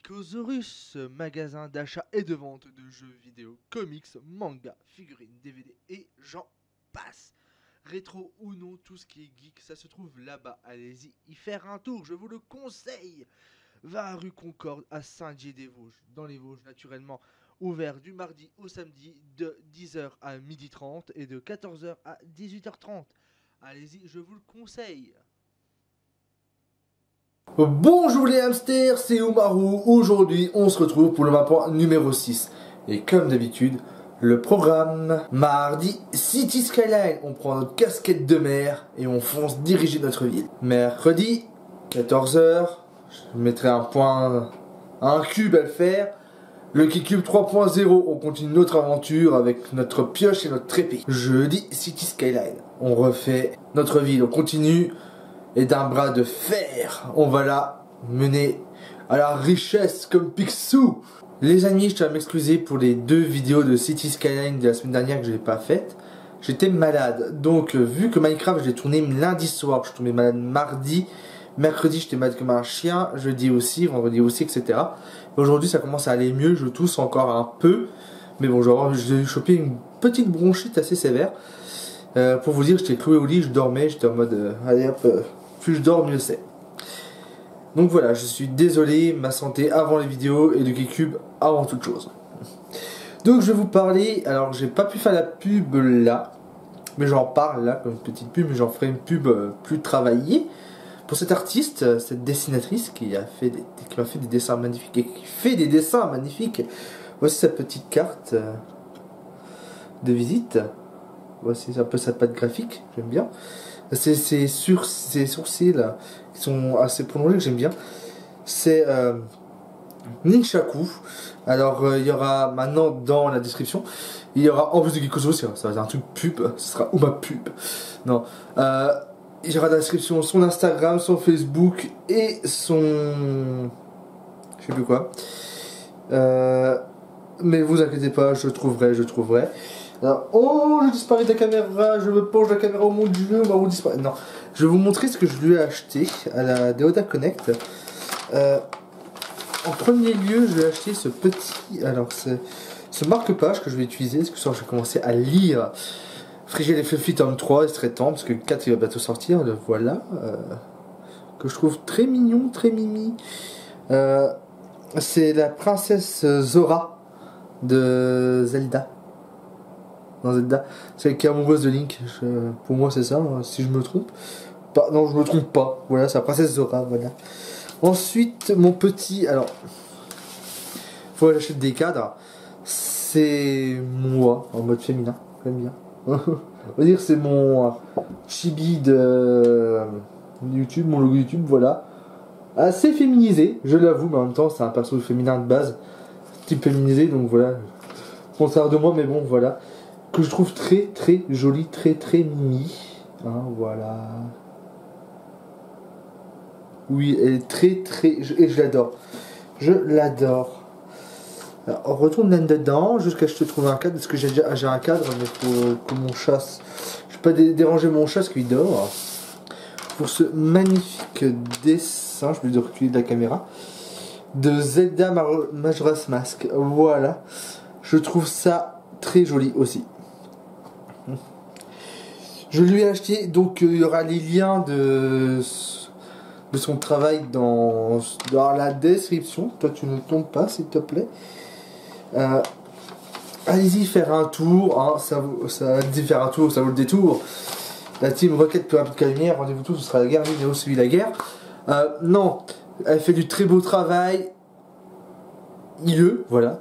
Geekosaurus, magasin d'achat et de vente de jeux vidéo, comics, manga, figurines, DVD et j'en passe. Rétro ou non, tout ce qui est geek, ça se trouve là-bas. Allez-y y faire un tour, je vous le conseille. Va à rue Concorde à Saint-Dié-des-Vosges, dans les Vosges naturellement. Ouvert du mardi au samedi de 10h à 12h30 et de 14h à 18h30. Allez-y, je vous le conseille. Bonjour les hamsters, c'est Omaru. Aujourd'hui, on se retrouve pour le mappa numéro 6. Et comme d'habitude, le programme mardi, City Skyline. On prend notre casquette de mer et on fonce diriger notre ville. Mercredi, 14h, je mettrai un cube à le faire. Le Keycube 3.0, on continue notre aventure avec notre pioche et notre trépied. Jeudi, City Skyline. On refait notre ville, on continue. Et d'un bras de fer, on va la mener à la richesse comme Picsou. Les amis, je tiens à m'excuser pour les 2 vidéos de City Skyline de la semaine dernière que je n'ai pas faites. J'étais malade, donc vu que Minecraft je l'ai tourné lundi soir, je suis tombé malade mardi, mercredi j'étais malade comme un chien, jeudi aussi, vendredi aussi, etc. Aujourd'hui ça commence à aller mieux, je tousse encore un peu, mais bon, j'ai chopé une petite bronchite assez sévère. Pour vous dire, j'étais cloué au lit, je dormais, j'étais en mode allez hop, plus je dors mieux c'est. Donc voilà, je suis désolé, ma santé avant les vidéos et le Keycube avant toute chose. Donc je vais vous parler, alors j'ai pas pu faire la pub là, mais j'en parle là comme une petite pub, mais j'en ferai une pub plus travaillée pour cet artiste, cette dessinatrice qui m'a fait des dessins magnifiques et qui fait des dessins magnifiques. Voici sa petite carte de visite. Voici un peu sa patte graphique, j'aime bien. Ses sourcils là, qui sont assez prolongés, que j'aime bien. C'est Nunchaku. Alors il y aura maintenant dans la description, il y aura en plus de Geekosaurus, ça va être un truc pub, ce sera ou ma pub. Non. Il y aura dans la description son Instagram, son Facebook et son... je sais plus quoi. Mais vous inquiétez pas, je trouverai. Alors, oh, je disparais de la caméra, je me penche de la caméra, au mon dieu, on va disparaître. Non, je vais vous montrer ce que je lui ai acheté à la Deoda Connect. En premier lieu, je lui ai acheté ce petit, alors c'est ce marque-page que je vais utiliser, parce que ça, je vais commencer à lire Frigel et Fluffy tome 3, il serait temps, parce que le 4 il va bientôt sortir, le voilà, que je trouve très mignon, très mimi. C'est la princesse Zora de Zelda. Dans Zelda, c'est elle qui est amoureuse de Link. Pour moi, c'est ça, si je me trompe. Non, je me trompe pas. Voilà, c'est la princesse Zora. Voilà. Ensuite, mon petit. Alors, faut que j'achète des cadres. C'est moi, en mode féminin. J'aime bien. On va dire c'est mon chibi de YouTube, mon logo YouTube. Voilà. Assez féminisé, je l'avoue, mais en même temps, c'est un perso féminin de base. Type féminisé, donc voilà. Contraire de moi, mais bon, voilà. Que je trouve très très joli, très très mimi. Hein, voilà. Oui, elle est très très... et je l'adore. Je l'adore. Alors, on retourne là-dedans jusqu'à ce que je te trouve un cadre. Parce que j'ai un cadre, mais faut que mon chat... Je peux pas déranger mon chat parce qu'il dort. Pour ce magnifique dessin, je vais le reculer de la caméra. De Zelda Majora's Mask. Voilà. Je trouve ça très joli aussi. Je lui ai acheté, donc il y aura les liens de son travail dans la description. Toi tu ne tombes pas s'il te plaît. Allez-y faire un tour, hein, ça faire un tour, ça vaut le détour. La team Rocket peu rapide que la lumière, rendez-vous tous, ce sera la guerre, vidéo suivi la guerre. Non, elle fait du très beau travail. Voilà.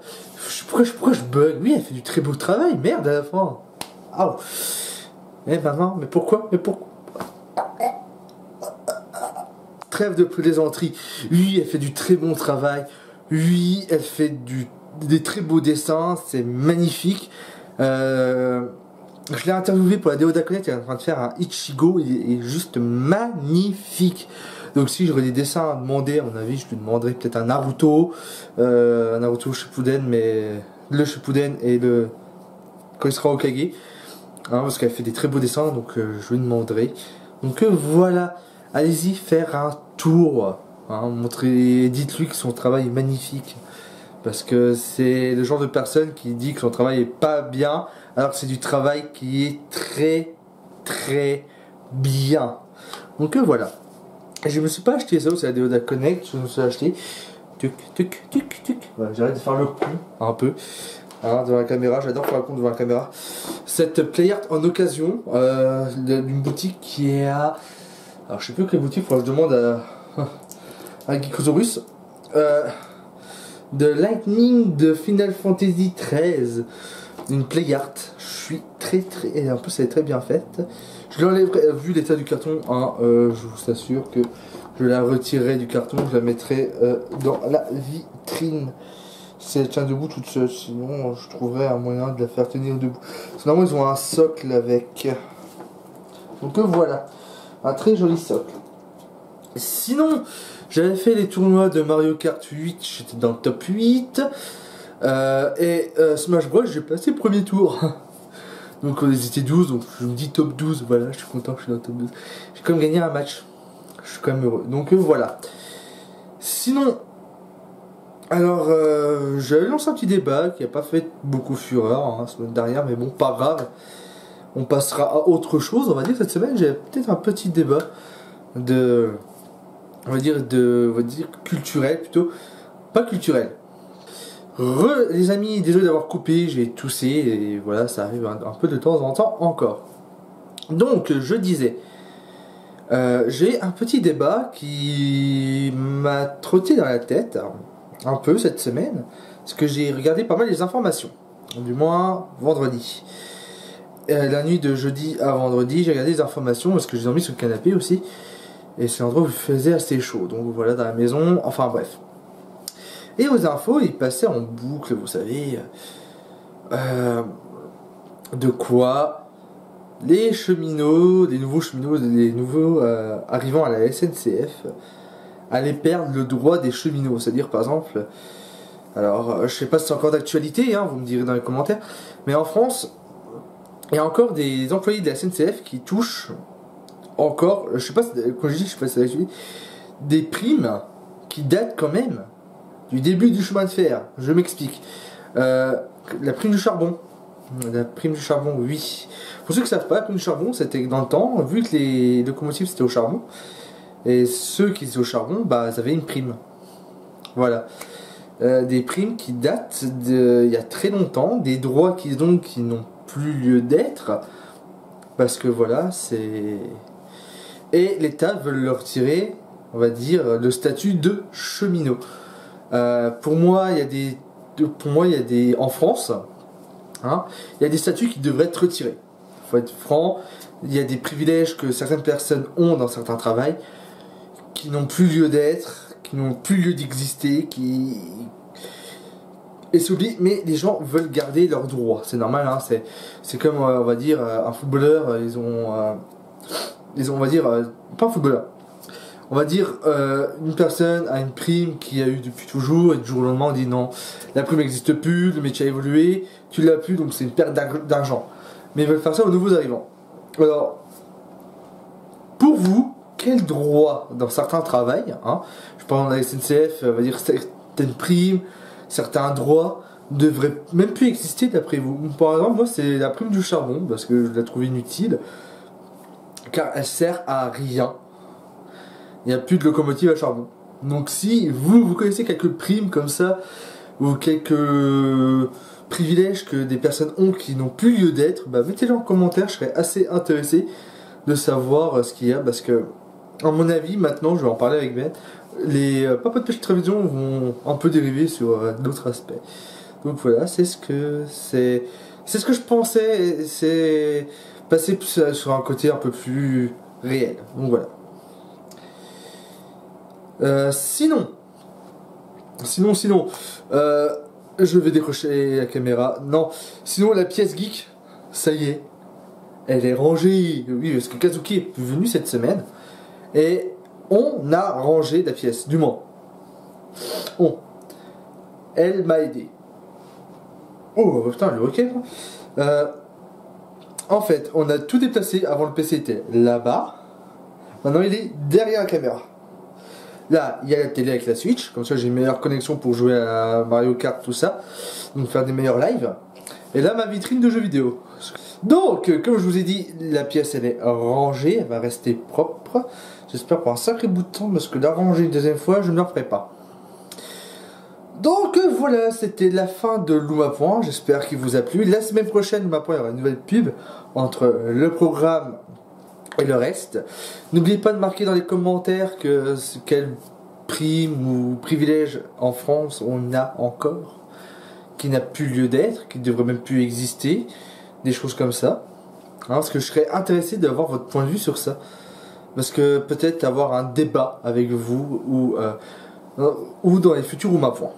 Pourquoi je bug? Oui, elle fait du très beau travail, merde à la fin. Ah. Eh maman, mais pourquoi? Trêve de plaisanterie. Oui, elle fait du très bon travail. Oui, elle fait des très beaux dessins. C'est magnifique. Je l'ai interviewé pour la Deoda Connect. Elle est en train de faire un Ichigo. Il est juste magnifique. Donc si j'aurais des dessins à demander, à mon avis, je lui demanderais peut-être un Naruto Shippuden, mais le Shippuden et le quand il sera Hokage. Hein, parce qu'elle fait des très beaux dessins, donc je lui demanderai. Donc voilà, allez-y faire un tour. Hein, dites-lui que son travail est magnifique. Parce que c'est le genre de personne qui dit que son travail est pas bien, alors que c'est du travail qui est très très bien. Donc voilà. Et je me suis pas acheté ça, c'est la Deoda Connect, je me suis acheté. Tuc, tuc, tuc, tuc. Voilà, j'arrête de faire le con un peu. Hein, devant la caméra, j'adore faire le con devant la caméra. Cette play art en occasion d'une boutique qui est à. Alors je sais plus quelle boutique, faut que je demande à Geekosaurus. De Lightning de Final Fantasy XIII, une play art. Je suis très et en plus elle est très bien faite. Je l'enlèverai, vu l'état du carton, hein, je vous assure que je la retirerai du carton, je la mettrai dans la vitrine. Si elle tient debout toute seule, sinon je trouverai un moyen de la faire tenir debout. Normalement ils ont un socle avec. Donc voilà, un très joli socle. Sinon, j'avais fait les tournois de Mario Kart 8, j'étais dans le top 8. Smash Bros, j'ai passé premier tour. Donc ils étaient 12, donc je me dis top 12, voilà, je suis content que je suis dans le top 12. J'ai quand même gagné un match, je suis quand même heureux. Donc voilà. Sinon, alors j'avais lancé un petit débat qui n'a pas fait beaucoup fureur hein, la semaine dernière, mais bon, pas grave. On passera à autre chose, on va dire, cette semaine, j'ai peut-être un petit débat de... On va dire culturel plutôt, pas culturel. Les amis, désolé d'avoir coupé, j'ai toussé et voilà, ça arrive un peu de temps en temps encore. Donc je disais, j'ai un petit débat qui m'a trotté dans la tête un peu cette semaine, parce que j'ai regardé pas mal les informations, du moins vendredi. La nuit de jeudi à vendredi, j'ai regardé les informations parce que je les ai mis sur le canapé aussi. Et c'est l'endroit où il faisait assez chaud. Donc voilà, dans la maison, enfin bref. Et aux infos, il passait en boucle, vous savez, de quoi les cheminots, les nouveaux arrivant à la SNCF, allaient perdre le droit des cheminots. C'est-à-dire, par exemple, alors je sais pas si c'est encore d'actualité, hein, vous me direz dans les commentaires, mais en France, il y a encore des employés de la SNCF qui touchent encore, je sais pas, quand je dis, je sais pas si c'est des primes qui datent quand même du début du chemin de fer. Je m'explique. La prime du charbon. La prime du charbon, oui. Pour ceux qui ne savent pas, la prime du charbon, c'était dans le temps, vu que les locomotives c'était au charbon, et ceux qui étaient au charbon, bah, ils avaient une prime. Voilà. Des primes qui datent d'il y a très longtemps, des droits qui n'ont plus lieu d'être, parce que voilà, c'est... Et l'État veut leur retirer, on va dire, le statut de cheminot. Pour moi, il y a des en France, hein, il y a des statuts qui devraient être retirés. Il faut être franc. Il y a des privilèges que certaines personnes ont dans certains travails qui n'ont plus lieu d'être, qui n'ont plus lieu d'exister, et s'oublient. Mais les gens veulent garder leurs droits. C'est normal. Hein, c'est comme on va dire un footballeur. On va dire, pas un footballeur, on va dire une personne a une prime qu'il a eu depuis toujours et du jour au lendemain on dit non, la prime n'existe plus, le métier a évolué, tu l'as plus donc c'est une perte d'argent. Mais ils veulent faire ça aux nouveaux arrivants. Alors, pour vous, quel droit dans certains travails, hein, je parle de la SNCF, on va dire certaines primes, certains droits devraient même plus exister d'après vous? Par exemple, moi c'est la prime du charbon parce que je la trouve inutile. Car elle sert à rien. Il n'y a plus de locomotive à charbon. Donc si vous connaissez quelques primes comme ça, ou quelques privilèges que des personnes ont qui n'ont plus lieu d'être, bah mettez-les en commentaire, je serais assez intéressé de savoir ce qu'il y a, parce que, à mon avis, maintenant, je vais en parler avec Ben, les papas de pêche télévision vont un peu dériver sur d'autres aspects. Donc voilà, c'est ce que je pensais, c'est passer sur un côté un peu plus réel. Donc voilà. Sinon, je vais décrocher la caméra. Non, sinon la pièce geek, ça y est, elle est rangée. Oui, parce que Kazuki est venu cette semaine et on a rangé la pièce. Du moins, elle m'a aidé. Oh putain, le rocket. En fait, on a tout déplacé. Avant, le PC était là-bas. Maintenant, il est derrière la caméra. Là, il y a la télé avec la Switch, comme ça j'ai une meilleure connexion pour jouer à Mario Kart, tout ça, donc faire des meilleurs lives. Et là, ma vitrine de jeux vidéo. Donc, comme je vous ai dit, la pièce elle est rangée, elle va rester propre. J'espère pour un sacré bout de temps, parce que la ranger une deuxième fois, je ne le referai pas. Donc voilà, c'était la fin de Luma Point, j'espère qu'il vous a plu. La semaine prochaine, Luma Point, il y aura une nouvelle pub entre le programme et le reste. N'oubliez pas de marquer dans les commentaires quel prime ou privilège en France on a encore, qui n'a plus lieu d'être, qui ne devrait même plus exister, des choses comme ça. Hein, parce que je serais intéressé d'avoir votre point de vue sur ça. Parce que peut-être avoir un débat avec vous ou dans les futurs Luma Point.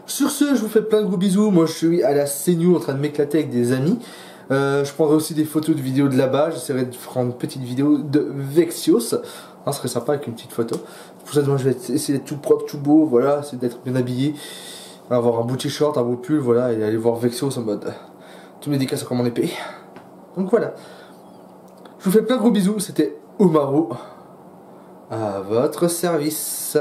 Sur ce, je vous fais plein de gros bisous. Moi, je suis à la CNU en train de m'éclater avec des amis. Je prendrai aussi des photos de vidéos de là-bas. J'essaierai de faire une petite vidéo de Vexios. Ce serait sympa avec une petite photo. Pour ça, moi, je vais essayer d'être tout propre, tout beau. Voilà, essayer d'être bien habillé. Avoir un beau t-shirt, un beau pull. Voilà, et aller voir Vexios en mode tout me dédicace comme mon épée. Donc voilà. Je vous fais plein de gros bisous. C'était Umaru à votre service.